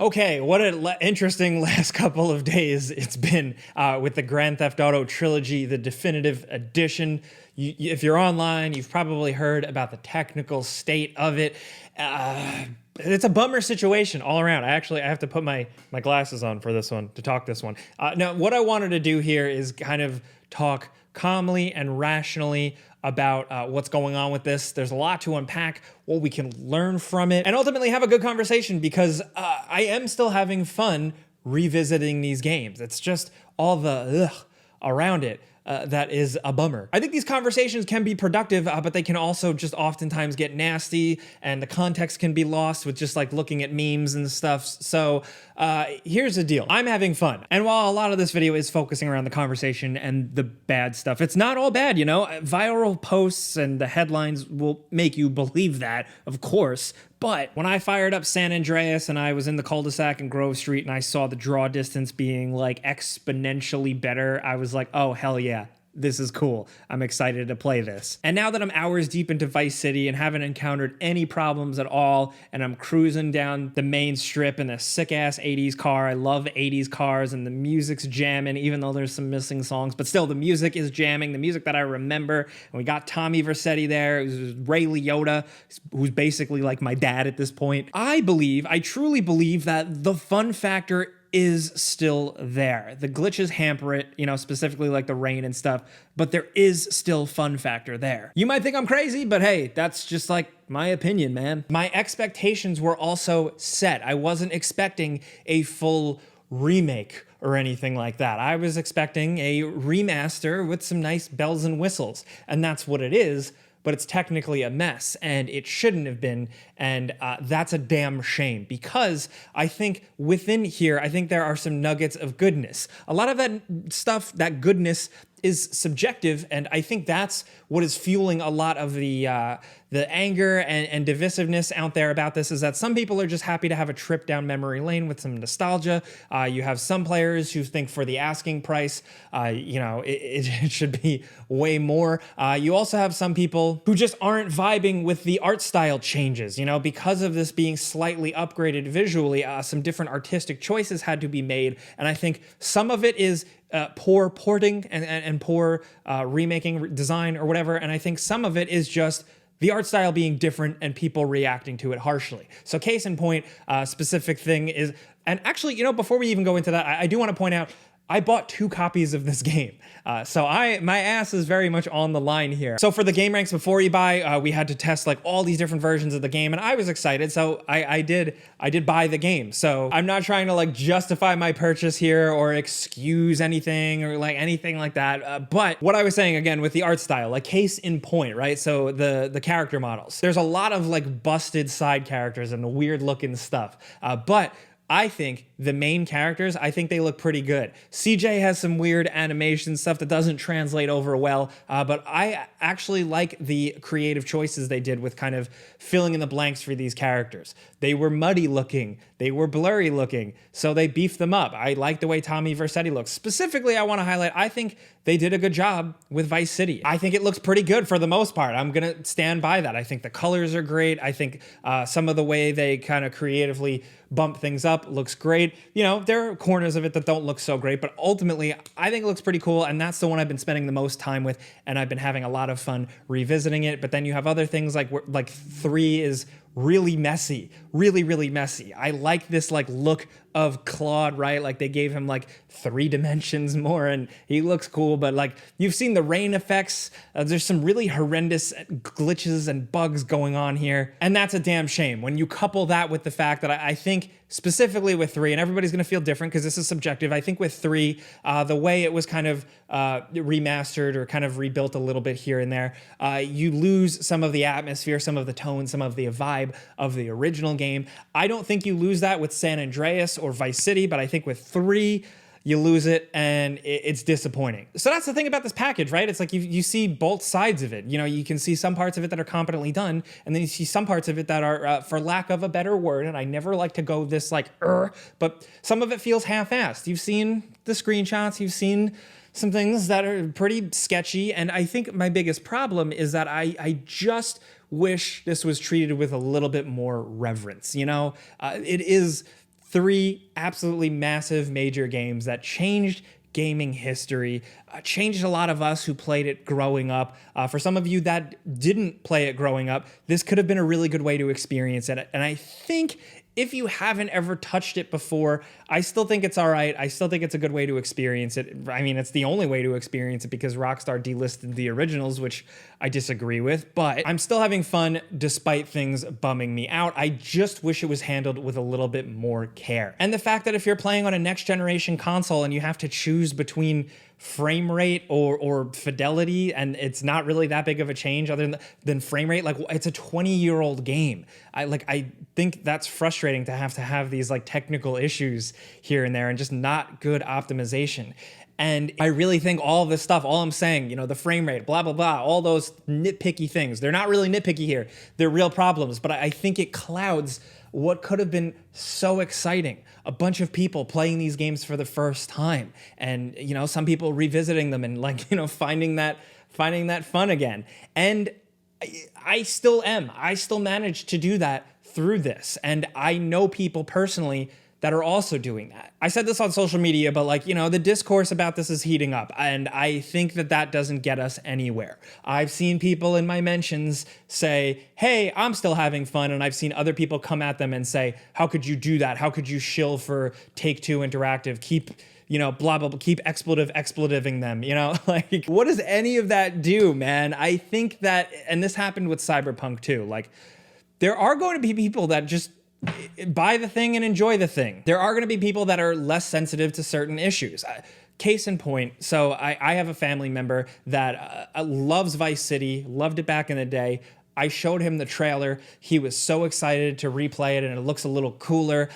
Okay, what an interesting last couple of days it's been with the Grand Theft Auto Trilogy, the definitive edition. If you're online, you've probably heard about the technical state of it. It's a bummer situation all around. I have to put my glasses on for this one, to talk this one. Now, what I wanted to do here is kind of talk calmly and rationally about what's going on with this. There's a lot to unpack, what we can learn from it, and ultimately have a good conversation because I am still having fun revisiting these games. It's just all the ugh around it. That is a bummer. I think these conversations can be productive, but they can also just oftentimes get nasty and the context can be lost with just like looking at memes and stuff. So here's the deal. I'm having fun. And while a lot of this video is focusing around the conversation and the bad stuff, it's not all bad, you know? Viral posts and the headlines will make you believe that, of course. But when I fired up San Andreas and I was in the cul-de-sac in Grove Street and I saw the draw distance being like exponentially better, I was like, oh, hell yeah. This is cool. I'm excited to play this. And now that I'm hours deep into Vice City and haven't encountered any problems at all, and I'm cruising down the main strip in a sick-ass 80s car. I love 80s cars, and the music's jamming, even though there's some missing songs. But still, the music is jamming, the music that I remember. And we got Tommy Vercetti there, who's Ray Liotta, who's basically like my dad at this point. I truly believe that the fun factor is still there. The glitches hamper it, you know, specifically like the rain and stuff, but there is still fun factor there. You might think I'm crazy, but hey, that's just like my opinion, man. My expectations were also set. I wasn't expecting a full remake or anything like that. I was expecting a remaster with some nice bells and whistles, and that's what it is. But it's technically a mess, and it shouldn't have been, and that's a damn shame, because I think within here, I think there are some nuggets of goodness. A lot of that stuff, that goodness, is subjective, and I think that's what is fueling a lot of the anger and divisiveness out there about this, is that some people are just happy to have a trip down memory lane with some nostalgia. You have some players who think for the asking price, you know, it should be way more. You also have some people who just aren't vibing with the art style changes, you know, because of this being slightly upgraded visually. Some different artistic choices had to be made, and I think some of it is poor porting and poor remaking design or whatever, and I think some of it is just the art style being different and people reacting to it harshly. So case in point, specific thing is, and actually, you know, before we even go into that, I do want to point out, I bought 2 copies of this game. So my ass is very much on the line here. So for the game ranks before you buy, we had to test like all these different versions of the game, and I was excited, so I did buy the game. So I'm not trying to like justify my purchase here or excuse anything or like anything like that. But what I was saying again with the art style, like case in point, right? So the character models, there's a lot of like busted side characters and weird looking stuff. But I think the main characters, I think they look pretty good. CJ has some weird animation stuff that doesn't translate over well, but I actually like the creative choices they did with kind of filling in the blanks for these characters. They were muddy looking, they were blurry looking, so they beefed them up. I like the way Tommy Vercetti looks. Specifically, I want to highlight, I think they did a good job with Vice City. I think it looks pretty good for the most part. I'm gonna stand by that. I think the colors are great. I think some of the way they kind of creatively bump things up looks great. You know, there are corners of it that don't look so great, but ultimately I think it looks pretty cool, and that's the one I've been spending the most time with, and I've been having a lot of fun revisiting it. But then you have other things like 3 is really messy, really messy. I like this like look of Claude, right? Like they gave him like 3 dimensions more and he looks cool, but like you've seen the rain effects. There's some really horrendous glitches and bugs going on here, and that's a damn shame. When you couple that with the fact that I think specifically with 3, and everybody's gonna feel different because this is subjective. I think with 3, the way it was kind of remastered or kind of rebuilt a little bit here and there, you lose some of the atmosphere, some of the tone, some of the vibe of the original game. I don't think you lose that with San Andreas or Vice City, but I think with 3, you lose it, and it's disappointing. So that's the thing about this package, right? It's like you see both sides of it. You know, you can see some parts of it that are competently done, and then you see some parts of it that are, for lack of a better word, and I never like to go this like, but some of it feels half-assed. You've seen the screenshots, you've seen some things that are pretty sketchy, and I think my biggest problem is that I just wish this was treated with a little bit more reverence, you know? It is three absolutely massive major games that changed gaming history, changed a lot of us who played it growing up. For some of you that didn't play it growing up, this could have been a really good way to experience it. And I think if you haven't ever touched it before, I still think it's all right. I still think it's a good way to experience it. I mean, it's the only way to experience it because Rockstar delisted the originals, which I disagree with, but I'm still having fun despite things bumming me out. I just wish it was handled with a little bit more care. And the fact that if you're playing on a next generation console and you have to choose between frame rate or fidelity, and it's not really that big of a change other than frame rate, like it's a 20-year-old game. I think that's frustrating to have these like technical issues here and there and just not good optimization. And I really think all of this stuff, all I'm saying, the frame rate, blah, blah, blah, all those nitpicky things, they're not really nitpicky here. They're real problems, but I think it clouds what could have been so exciting. A bunch of people playing these games for the first time and, some people revisiting them and finding that fun again. And I still am. I still managed to do that through this. And I know people personally that are also doing that. I said this on social media, but the discourse about this is heating up. And I think that doesn't get us anywhere. I've seen people in my mentions say, hey, I'm still having fun. And I've seen other people come at them and say, how could you do that? How could you shill for Take-Two Interactive? Keep, blah, blah, blah, keep expletiving them, what does any of that do, man? I think that, and this happened with Cyberpunk too, there are going to be people that just buy the thing and enjoy the thing. There are going to be people that are less sensitive to certain issues. Case in point, so I have a family member that loves Vice City, loved it back in the day. I showed him the trailer. He was so excited to replay it, and it looks a little cooler.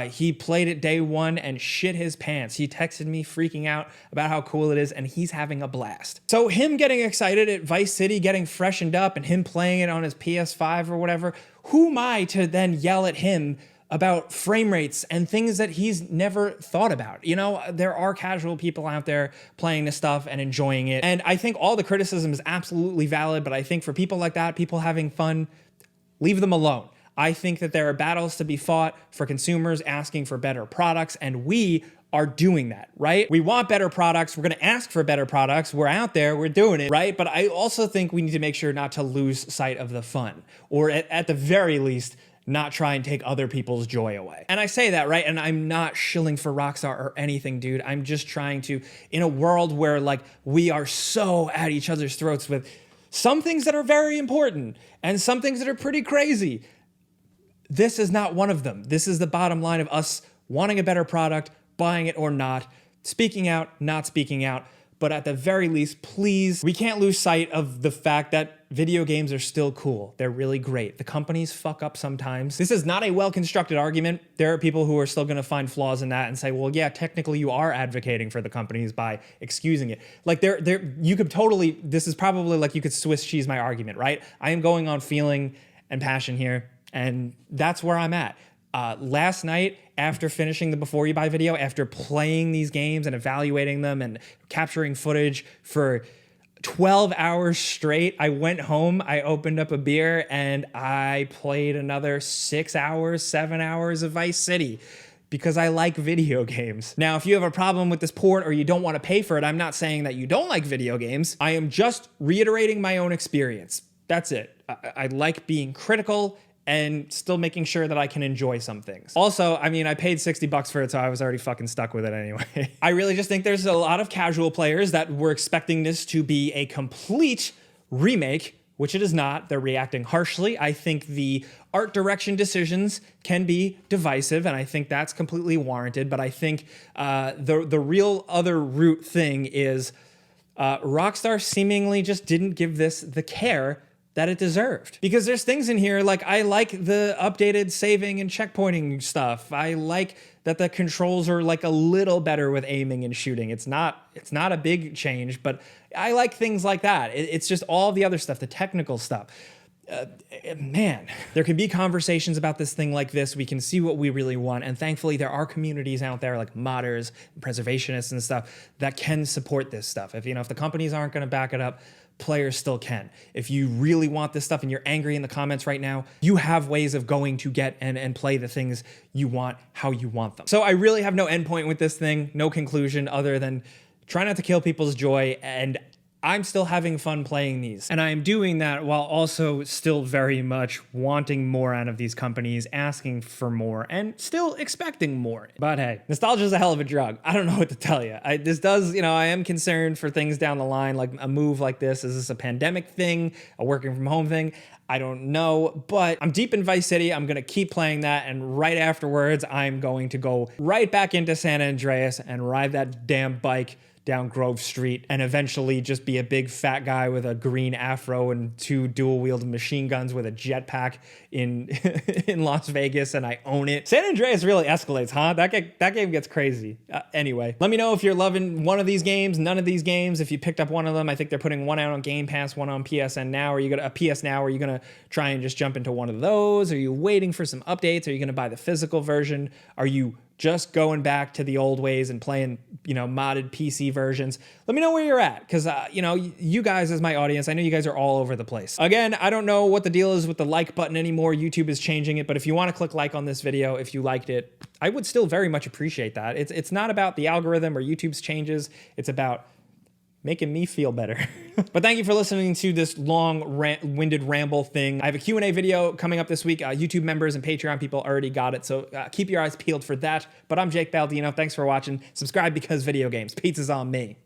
He played it day one and shit his pants. He texted me freaking out about how cool it is, and he's having a blast. So him getting excited at Vice City, getting freshened up, and him playing it on his PS5 or whatever, who am I to then yell at him about frame rates and things that he's never thought about? There are casual people out there playing this stuff and enjoying it. And I think all the criticism is absolutely valid, but I think for people like that, people having fun, leave them alone. I think that there are battles to be fought for consumers asking for better products, and we are doing that, right? We want better products. We're going to ask for better products. We're out there. We're doing it, right? But I also think we need to make sure not to lose sight of the fun, or at the very least, not try and take other people's joy away. And I say that, right? And I'm not shilling for Rockstar or anything, dude. I'm just trying to, in a world where we are so at each other's throats with some things that are very important and some things that are pretty crazy, this is not one of them. This is the bottom line of us wanting a better product, buying it or not, speaking out, not speaking out. But at the very least, please, we can't lose sight of the fact that video games are still cool. They're really great. The companies fuck up sometimes. This is not a well-constructed argument. There are people who are still going to find flaws in that and say, well, yeah, technically you are advocating for the companies by excusing it. You could totally, this is probably you could Swiss cheese my argument, right? I am going on feeling and passion here, and that's where I'm at. Last night, after finishing the Before You Buy video, after playing these games and evaluating them and capturing footage for 12 hours straight, I went home, I opened up a beer, and I played another 6 hours, 7 hours of Vice City because I like video games. Now, if you have a problem with this port or you don't want to pay for it, I'm not saying that you don't like video games. I am just reiterating my own experience. That's it. I like being critical and still making sure that I can enjoy some things. Also, I paid $60 for it, so I was already fucking stuck with it anyway. I really just think there's a lot of casual players that were expecting this to be a complete remake, which it is not. They're reacting harshly. I think the art direction decisions can be divisive, and I think that's completely warranted, but I think the real other root thing is Rockstar seemingly just didn't give this the care that it deserved. Because there's things in here, I like the updated saving and checkpointing stuff. I like that the controls are a little better with aiming and shooting. It's not a big change, but I like things like that. It's just all the other stuff, the technical stuff. Man, there could be conversations about this thing like this. We can see what we really want. And thankfully, there are communities out there like modders, preservationists and stuff that can support this stuff. If the companies aren't going to back it up, players still can. If you really want this stuff and you're angry in the comments right now, you have ways of going to get and play the things you want how you want them. So I really have no endpoint with this thing, no conclusion other than try not to kill people's joy, and I'm still having fun playing these. And I am doing that while also still very much wanting more out of these companies, asking for more, and still expecting more. But hey, nostalgia is a hell of a drug. I don't know what to tell you. This does, I am concerned for things down the line, like a move like this. Is this a pandemic thing, a working from home thing? I don't know, but I'm deep in Vice City. I'm gonna keep playing that, and right afterwards, I'm going to go right back into San Andreas and ride that damn bike down Grove Street and eventually just be a big fat guy with a green afro and 2 dual-wielded machine guns with a jetpack in in Las Vegas, and I own it. San Andreas really escalates, huh? That game gets crazy. Anyway, let me know if you're loving one of these games, none of these games. If you picked up one of them, I think they're putting one out on Game Pass, one on PSN Now. Are you gonna PS Now? Are you gonna try and just jump into one of those? Are you waiting for some updates? Are you gonna buy the physical version? Are you just going back to the old ways and playing, modded PC versions? Let me know where you're at, because, you guys as my audience, I know you guys are all over the place. Again, I don't know what the deal is with the like button anymore. YouTube is changing it, but if you want to click like on this video, if you liked it, I would still very much appreciate that. It's not about the algorithm or YouTube's changes. It's about making me feel better. But thank you for listening to this long-winded ramble thing. I have a Q&A video coming up this week. YouTube members and Patreon people already got it, so keep your eyes peeled for that. But I'm Jake Baldino. Thanks for watching. Subscribe because video games. Pizza's on me.